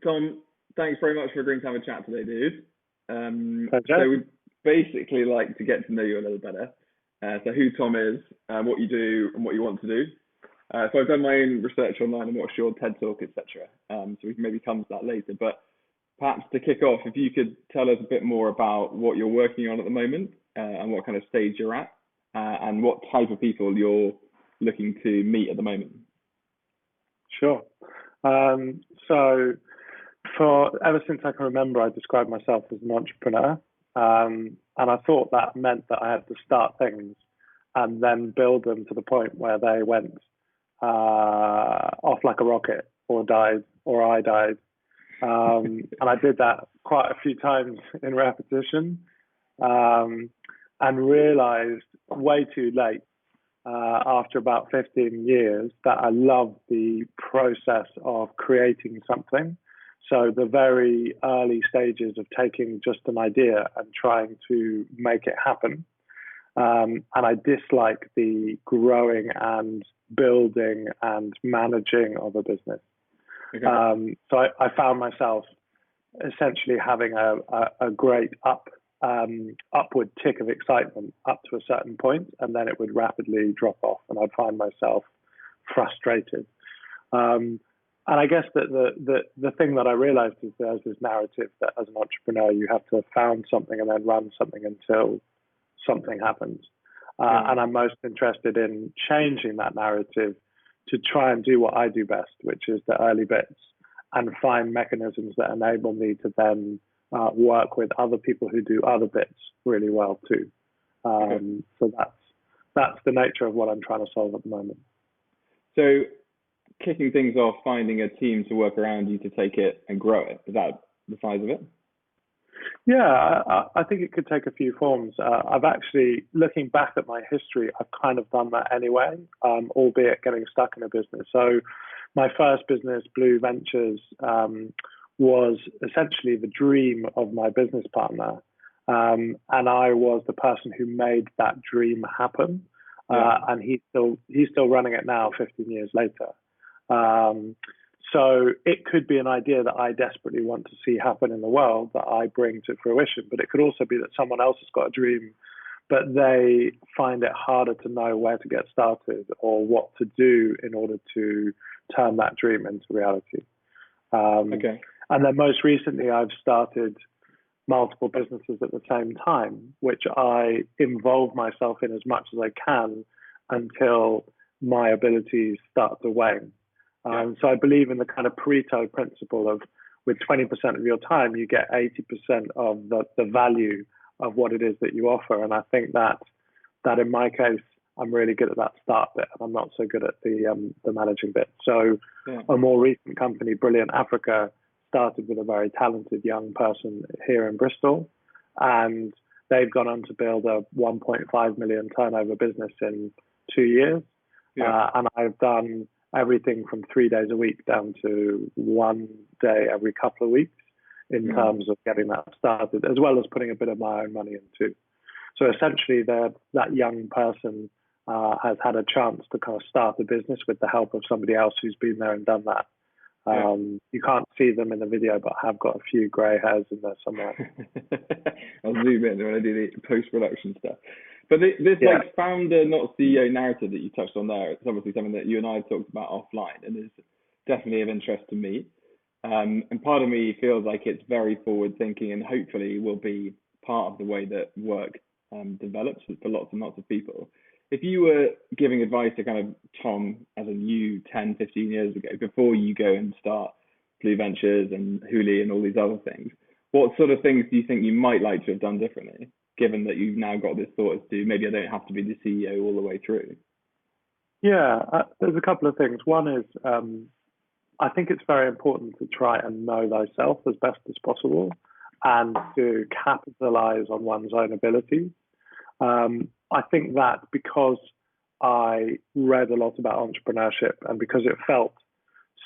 Tom, thanks very much for agreeing to have a chat today, dude. So Pleasure. we basically like to get to know you a little better. So who Tom is, what you do, and what you want to do. So I've done my own research online and watched your TED Talk, etc. So we can maybe come to that later. But perhaps to kick off, if you could tell us a bit more about what you're working on at the moment and what kind of stage you're at, and what type of people you're looking to meet at the moment. Sure. So for ever since I can remember, I described myself as an entrepreneur. And I thought that meant that I had to start things and then build them to the point where they went off like a rocket or died or I died. And I did that quite a few times in repetition, and realized way too late, after about 15 years, that I love the process of creating something. So the very early stages of taking just an idea and trying to make it happen. And I dislike the growing and building and managing of a business. Okay. So I found myself essentially having a great upward tick of excitement up to a certain point, and then it would rapidly drop off, and I'd find myself frustrated. And I guess that the thing that I realized is there's this narrative that as an entrepreneur you have to found something and then run something until something happens. And I'm most interested in changing that narrative to try and do what I do best, which is the early bits, and find mechanisms that enable me to then work with other people who do other bits really well too. So that's the nature of what I'm trying to solve at the moment. So kicking things off, finding a team to work around you to take it and grow it. Is that the size of it? Yeah, I think it could take a few forms. I've actually, looking back at my history, I've kind of done that anyway, albeit getting stuck in a business. So my first business, Blue Ventures, was essentially the dream of my business partner. And I was the person who made that dream happen. And he's still running it now, 15 years later. So it could be an idea that I desperately want to see happen in the world that I bring to fruition, but it could also be that someone else has got a dream, but they find it harder to know where to get started or what to do in order to turn that dream into reality. Okay. And then most recently, I've started multiple businesses at the same time, which I involve myself in as much as I can until my abilities start to wane. So I believe in the kind of Pareto principle of with 20% of your time, you get 80% of the value of what it is that you offer. And I think that in my case, I'm really good at that start bit, and I'm not so good at the managing bit. So a more recent company, Brilliant Africa, started with a very talented young person here in Bristol, and they've gone on to build a 1.5 million turnover business in 2 years. And I've done everything from 3 days a week down to 1 day every couple of weeks in terms of getting that started, as well as putting a bit of my own money in too. So essentially that young person has had a chance to kind of start a business with the help of somebody else who's been there and done that. You can't see them in the video, but I have got a few grey hairs in there somewhere. I'll zoom in when I do the post-production stuff. But this like founder, not CEO narrative that you touched on there, it's obviously something that you and I have talked about offline and is definitely of interest to me. And part of me feels like it's very forward thinking and hopefully will be part of the way that work develops for lots and lots of people. If you were giving advice to kind of Tom as a you 10, 15 years ago, before you go and start Blue Ventures and Hooli and all these other things, what sort of things do you think you might like to have done differently, given that you've now got this thought as to maybe I don't have to be the CEO all the way through? Yeah, there's a couple of things. One is I think it's very important to try and know thyself as best as possible and to capitalize on one's own abilities. I think that because I read a lot about entrepreneurship and because it felt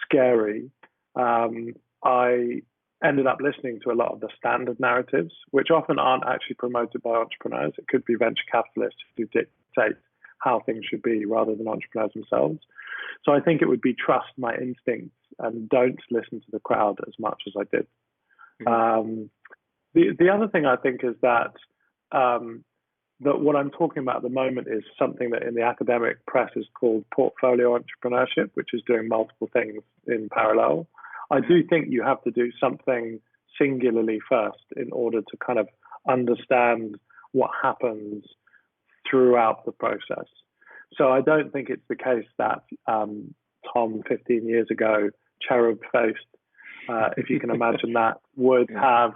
scary, I ended up listening to a lot of the standard narratives, which often aren't actually promoted by entrepreneurs. It could be venture capitalists who dictate how things should be rather than entrepreneurs themselves. So I think it would be trust my instincts and don't listen to the crowd as much as I did. Mhm. The other thing I think is that that what I'm talking about at the moment is something that in the academic press is called portfolio entrepreneurship, which is doing multiple things in parallel. I do think you have to do something singularly first in order to kind of understand what happens throughout the process. So I don't think it's the case that Tom 15 years ago, cherub faced, if you can imagine that, would have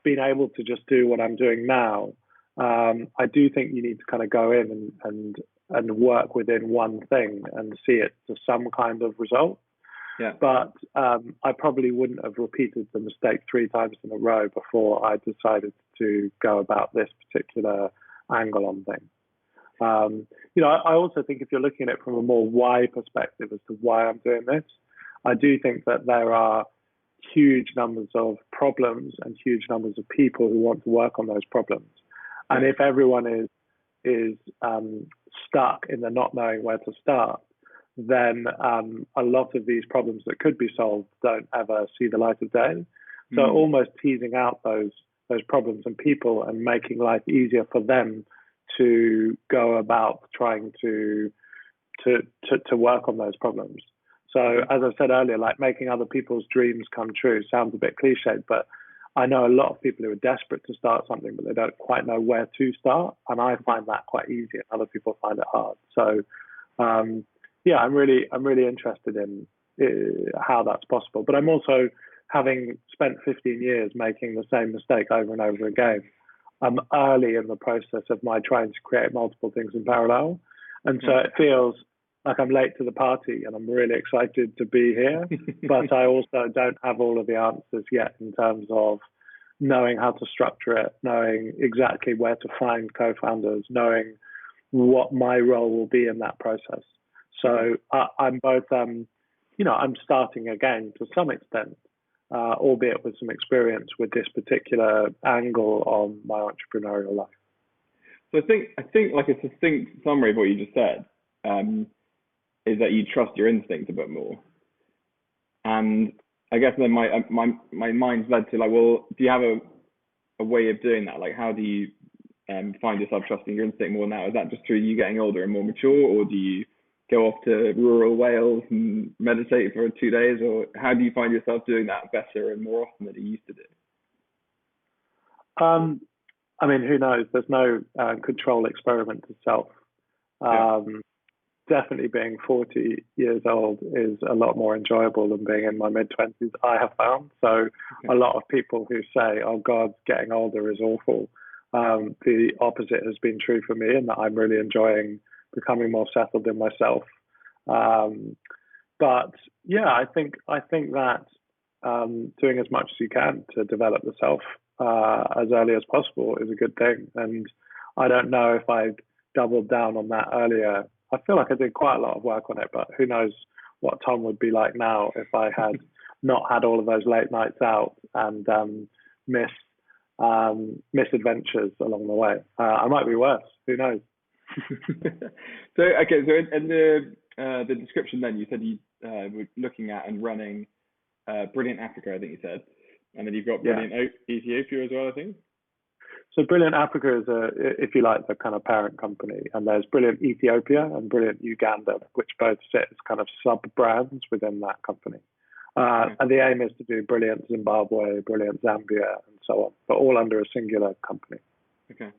been able to just do what I'm doing now. I do think you need to kind of go in and work within one thing and see it to some kind of result. Yeah. But I probably wouldn't have repeated the mistake 3 times in a row before I decided to go about this particular angle on things. I also think if you're looking at it from a more why perspective as to why I'm doing this, I do think that there are huge numbers of problems and huge numbers of people who want to work on those problems. And if everyone is stuck in the not knowing where to start, then a lot of these problems that could be solved don't ever see the light of day. So almost teasing out those problems and people and making life easier for them to go about trying to work on those problems. So as I said earlier, like making other people's dreams come true sounds a bit cliched, but I know a lot of people who are desperate to start something, but they don't quite know where to start. And I find that quite easy, and other people find it hard. So, I'm really interested in how that's possible. But I'm also, having spent 15 years making the same mistake over and over again, I'm early in the process of my trying to create multiple things in parallel. And so it feels like I'm late to the party, and I'm really excited to be here. But I also don't have all of the answers yet in terms of knowing how to structure it, knowing exactly where to find co-founders, knowing what my role will be in that process. So I'm both, I'm starting again to some extent, albeit with some experience with this particular angle on my entrepreneurial life. So I think like a succinct summary of what you just said is that you trust your instinct a bit more. And I guess then my mind's led to like, well, do you have a way of doing that? Like, how do you find yourself trusting your instinct more now? Is that just through you getting older and more mature, or do you go off to rural Wales and meditate for 2 days, or how do you find yourself doing that better and more often than you used to do? I mean, who knows? There's no control experiment to self. Definitely being 40 years old is a lot more enjoyable than being in my mid-20s, I have found. So a lot of people who say, oh God, getting older is awful, the opposite has been true for me, and that I'm really enjoying becoming more settled in myself. But yeah, I think that doing as much as you can to develop the self as early as possible is a good thing. And I don't know if I'd doubled down on that earlier. I feel like I did quite a lot of work on it, but who knows what Tom would be like now if I had not had all of those late nights out and misadventures along the way. I might be worse. Who knows? So in the description, then you said you were looking at and running Brilliant Africa, I think you said, and then you've got Brilliant Ethiopia as well, I think. So Brilliant Africa is if you like, the kind of parent company, and there's Brilliant Ethiopia and Brilliant Uganda, which both sit as kind of sub-brands within that company. And the aim is to do Brilliant Zimbabwe, Brilliant Zambia, and so on, but all under a singular company. Okay.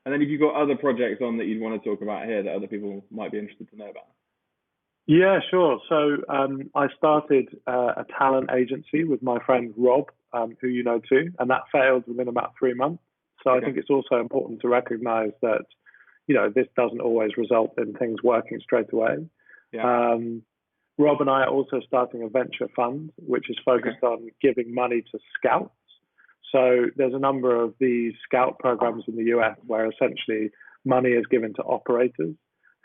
And then if you've got other projects on that you'd want to talk about here that other people might be interested to know about? Yeah, sure. So I started a talent agency with my friend Rob, who you know too, and that failed within about 3 months. So I think it's also important to recognize that, this doesn't always result in things working straight away. Yeah. Rob and I are also starting a venture fund, which is focused on giving money to scouts. So there's a number of these scout programs in the US where essentially money is given to operators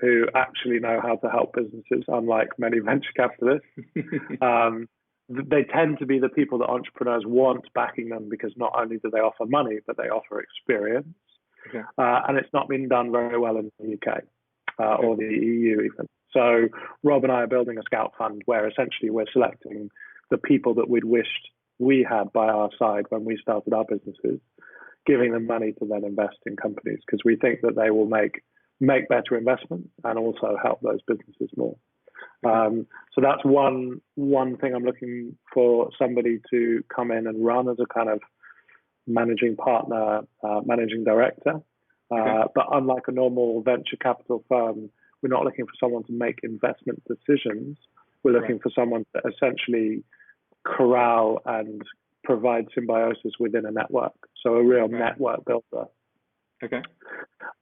who actually know how to help businesses, unlike many venture capitalists. They tend to be the people that entrepreneurs want backing them because not only do they offer money, but they offer experience. And it's not been done very well in the UK or the EU even. So Rob and I are building a scout fund where essentially we're selecting the people that we'd wished we had by our side when we started our businesses, giving them money to then invest in companies because we think that they will make better investments and also help those businesses more. So that's one thing I'm looking for somebody to come in and run as a kind of managing partner, managing director. But unlike a normal venture capital firm, we're not looking for someone to make investment decisions. We're looking for someone to essentially corral and provide symbiosis within a network. So a real network builder. Okay.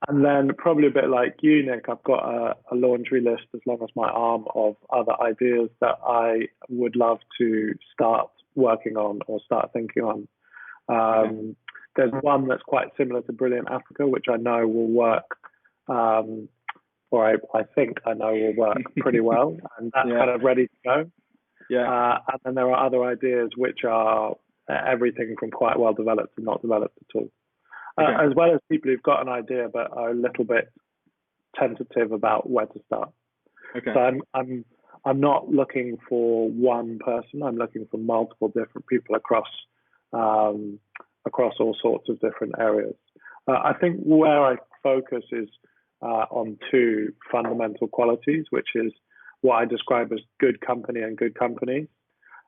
And then probably a bit like you, Nick, I've got a laundry list as long as my arm of other ideas that I would love to start working on or start thinking on. There's one that's quite similar to Brilliant Africa, which I know will work, or I think I know will work pretty well, and that's kind of ready to go. And then there are other ideas which are everything from quite well developed to not developed at all. As well as people who've got an idea but are a little bit tentative about where to start. So I'm not looking for one person. I'm looking for multiple different people across all sorts of different areas. I think where I focus is on two fundamental qualities, which is what I describe as good company and good companies,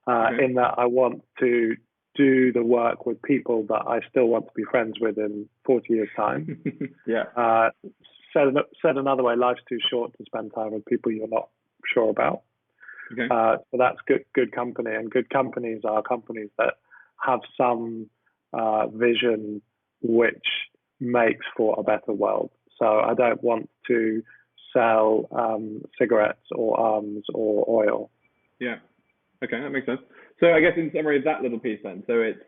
in that I want to do the work with people that I still want to be friends with in 40 years' time. Said another way, life's too short to spend time with people you're not sure about. So that's good company, and good companies are companies that have some vision which makes for a better world. So I don't want to sell cigarettes or arms or oil. Okay, that makes sense. So I guess in summary, that little piece then. So it's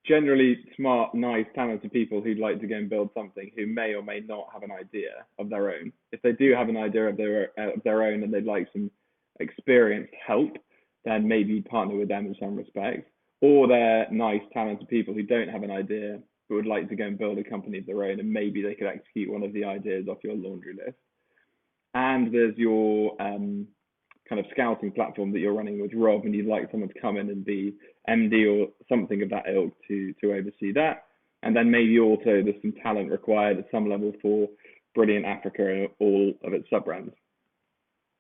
generally smart, nice, talented people who'd like to go and build something who may or may not have an idea of their own. If they do have an idea of their own and they'd like some experienced help, then maybe partner with them in some respects. Or they're nice, talented people who don't have an idea but would like to go and build a company of their own, and maybe they could execute one of the ideas off your laundry list. And there's your kind of scouting platform that you're running with Rob, and you'd like someone to come in and be MD or something of that ilk to oversee that. And then maybe also there's some talent required at some level for Brilliant Africa and all of its sub-brands.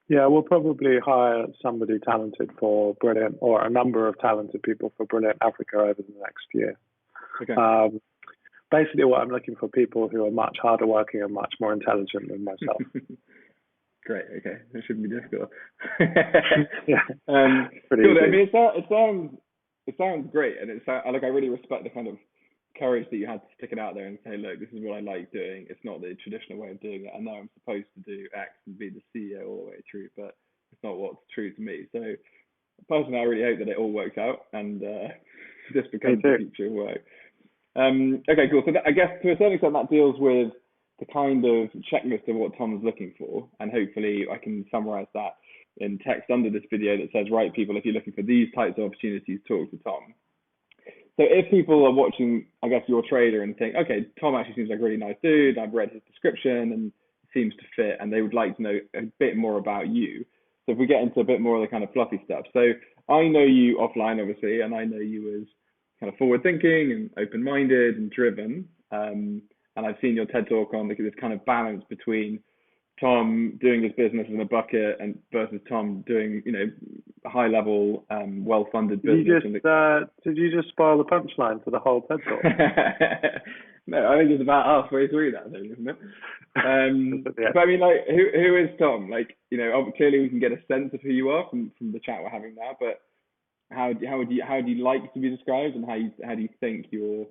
Yeah, we'll probably hire somebody talented for Brilliant, or a number of talented people for Brilliant Africa over the next year. Basically, what I'm looking for people who are much harder working and much more intelligent than myself. Great. Okay, that shouldn't be difficult. Pretty cool. easy. I mean, it sounds great, and I really respect the kind of courage that you had to stick it out there and say, look, this is what I like doing. It's not the traditional way of doing it. I know I'm supposed to do X and be the CEO all the way through, but it's not what's true to me. So personally, I really hope that it all works out and this becomes the future of work. Okay, cool. So I guess to a certain extent that deals with the kind of checklist of what Tom's looking for, and hopefully I can summarize that in text under this video that says, right, people, if you're looking for these types of opportunities, talk to Tom. So if people are watching, I guess, your trader and think, okay, Tom actually seems like a really nice dude, I've read his description and seems to fit, and they would like to know a bit more about you. So if we get into a bit more of the kind of fluffy stuff. So I know you offline, obviously, and I know you as kind of forward-thinking and open-minded and driven. And I've seen your TED Talk on this kind of balance between Tom doing his business in a bucket and versus Tom doing, high level, well-funded business. Did you just spoil the punchline for the whole TED Talk? No, I think it's about halfway through that thing, isn't it? But I mean, like, who is Tom? Like, clearly we can get a sense of who you are from the chat we're having now, but how do you like to be described, and how do you think your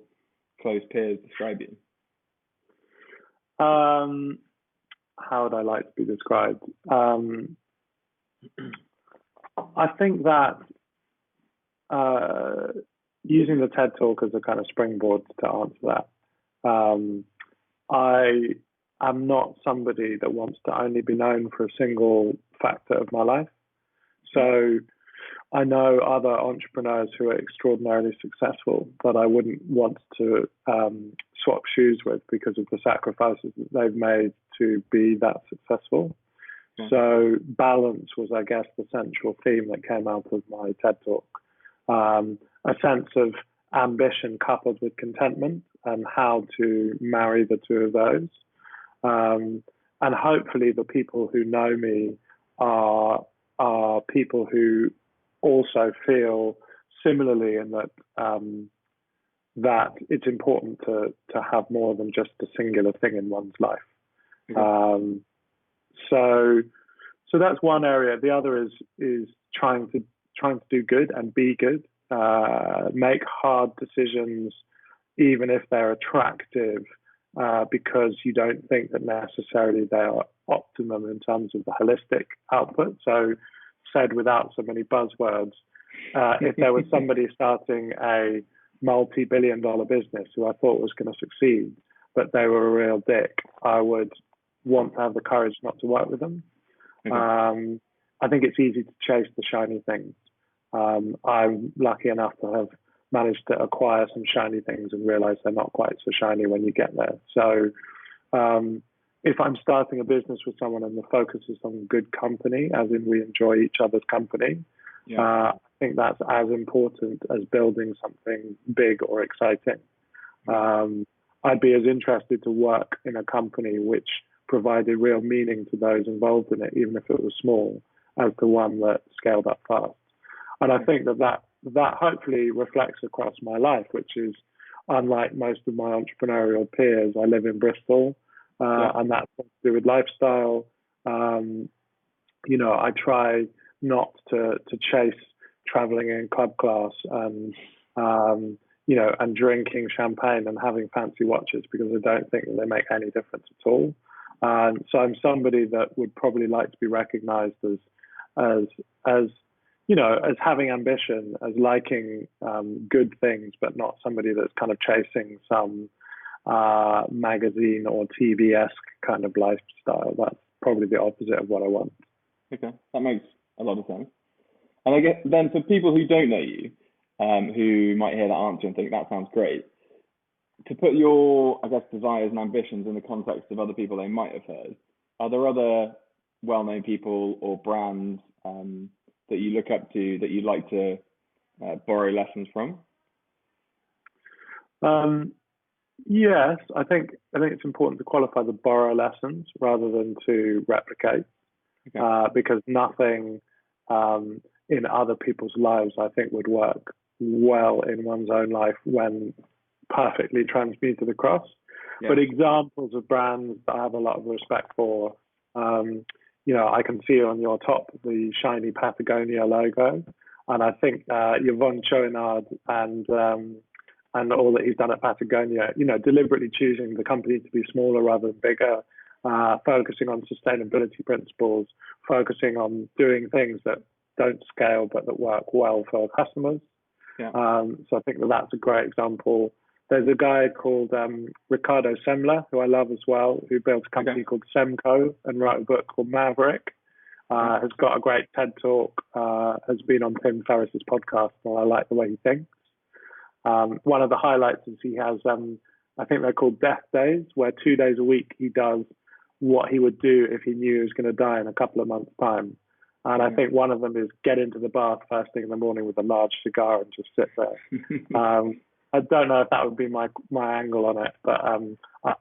close peers describe you? How would I like to be described? I think that using the TED Talk as a kind of springboard to answer that, I am not somebody that wants to only be known for a single factor of my life. So I know other entrepreneurs who are extraordinarily successful that I wouldn't want to swap shoes with because of the sacrifices that they've made to be that successful. Yeah. So balance was, I guess, the central theme that came out of my TED talk. A sense of ambition coupled with contentment and how to marry the two of those. And hopefully the people who know me are people who also feel similarly in that that it's important to have more than just a singular thing in one's life. Okay. So that's one area. The other is trying to do good and be good. Make hard decisions, even if they're attractive, because you don't think that necessarily they are optimum in terms of the holistic output. So, said without so many buzzwords, if there was somebody starting a multi-billion-dollar business who I thought was going to succeed, but they were a real dick, I would want to have the courage not to work with them. Okay. I think it's easy to chase the shiny things. I'm lucky enough to have managed to acquire some shiny things and realize they're not quite so shiny when you get there. So if I'm starting a business with someone and the focus is on good company, as in we enjoy each other's company, I think that's as important as building something big or exciting. I'd be as interested to work in a company which provided real meaning to those involved in it, even if it was small, as the one that scaled up fast. And I think that hopefully reflects across my life, which is unlike most of my entrepreneurial peers. I live in Bristol, and that's to do with lifestyle. I try not to chase traveling in club class and and drinking champagne and having fancy watches, because I don't think that they make any difference at all. So I'm somebody that would probably like to be recognized as having ambition, as liking good things, but not somebody that's kind of chasing some magazine or TV-esque kind of lifestyle. That's probably the opposite of what I want. Okay, that makes a lot of sense. And I guess then for people who don't know you, who might hear that answer and think that sounds great, to put your, I guess, desires and ambitions in the context of other people they might have heard, are there other well-known people or brands that you look up to that you'd like to borrow lessons from? Yes, I think it's important to qualify the borrow lessons rather than to replicate, because nothing in other people's lives, I think, would work well in one's own life when perfectly transmuted across. Yeah. But examples of brands that I have a lot of respect for, I can see on your top the shiny Patagonia logo, and I think Yvon Chouinard and all that he's done at Patagonia, deliberately choosing the company to be smaller rather than bigger, focusing on sustainability principles, focusing on doing things that don't scale but that work well for customers. Yeah. So I think that's a great example. There's a guy called Ricardo Semler, who I love as well, who built a company called Semco and wrote a book called Maverick. Has got a great TED talk, has been on Tim Ferriss's podcast, and I like the way he thinks. One of the highlights is he has, I think they're called death days, where 2 days a week he does what he would do if he knew he was going to die in a couple of months' time. And I think one of them is get into the bath first thing in the morning with a large cigar and just sit there. I don't know if that would be my angle on it, but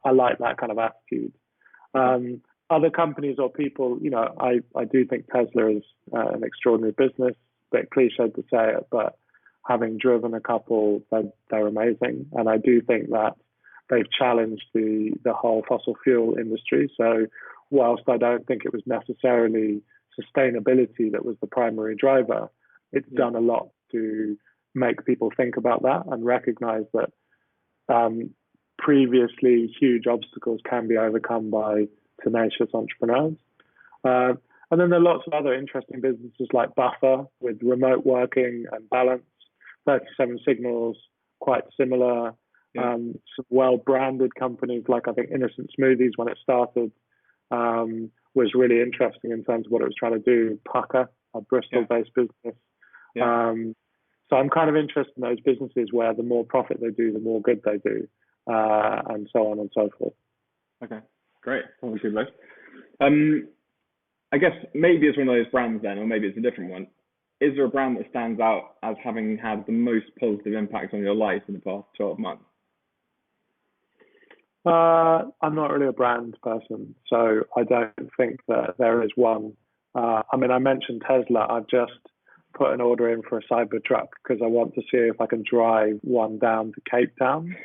I like that kind of attitude. Other companies or people, I do think Tesla is an extraordinary business. A bit cliched to say it, but having driven a couple, they're amazing. And I do think that they've challenged the whole fossil fuel industry. So whilst I don't think it was necessarily sustainability that was the primary driver, it's done a lot to make people think about that and recognize that previously huge obstacles can be overcome by tenacious entrepreneurs. And then there are lots of other interesting businesses like Buffer with remote working and Balance, 37 Signals, quite similar. Some well-branded companies like I think Innocent Smoothies when it started was really interesting in terms of what it was trying to do. Pucker, a Bristol-based business. So I'm kind of interested in those businesses where the more profit they do, the more good they do, and so on and so forth. Okay, great. Sounds good, mate. I guess maybe it's one of those brands then, or maybe it's a different one. Is there a brand that stands out as having had the most positive impact on your life in the past 12 months? I'm not really a brand person, so I don't think that there is one. I mean, I mentioned Tesla. I've just put an order in for a Cybertruck because I want to see if I can drive one down to Cape Town.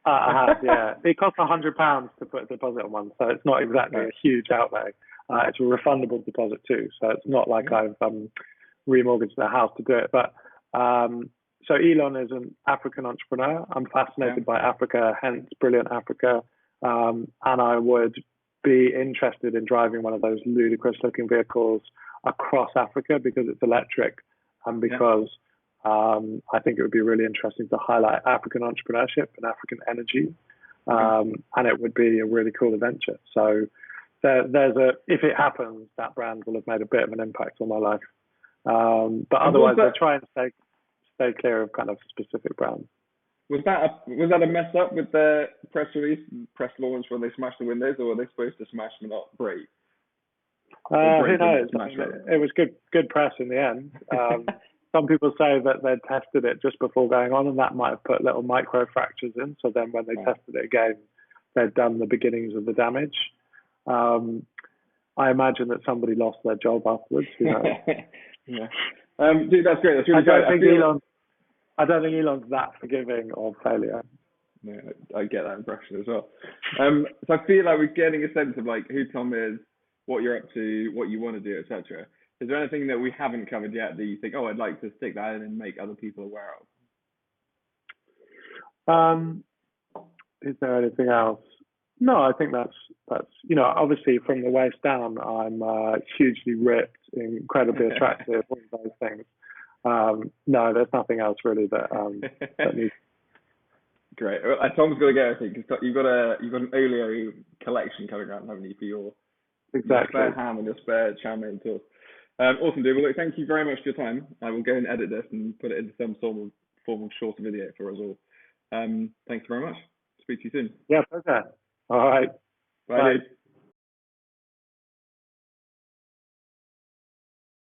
I have, yeah. It costs £100 to put a deposit on one, so it's not exactly a huge outlay. It's a refundable deposit too, so it's not like I've remortgaged the house to do it. But so Elon is an African entrepreneur. I'm fascinated by Africa, hence Brilliant Africa, and I would be interested in driving one of those ludicrous-looking vehicles across Africa because it's electric and because I think it would be really interesting to highlight African entrepreneurship and African energy, and it would be a really cool adventure. So if it happens, that brand will have made a bit of an impact on my life. But otherwise, I try and stay clear of kind of specific brands. Was that a mess up with the press release, press launch when they smashed the windows, or were they supposed to smash them not break? Who knows? It was good press in the end. Some people say that they'd tested it just before going on, and that might have put little micro fractures in. So then when they tested it again, they'd done the beginnings of the damage. I imagine that somebody lost their job afterwards. Who knows? Dude, that's great. That's really great. I don't think Elon's that forgiving of failure. No, I get that impression as well. So I feel like we're getting a sense of like who Tom is, what you're up to, what you want to do, etc. Is there anything that we haven't covered yet that you think, oh, I'd like to stick that in and make other people aware of? Is there anything else? No, I think that's obviously from the waist down, I'm hugely ripped, incredibly attractive, all of those things. No, there's nothing else really that needs. Great. Well, Tom's got to go. I think you've got an Olio collection coming out, haven't you, for your spare ham and your spare chow mein sauce. Awesome, dude. Well, look, thank you very much for your time. I will go and edit this and put it into some form of shorter video for us all. Thank you very much. Speak to you soon. Yeah, okay. All right. Bye. Dude.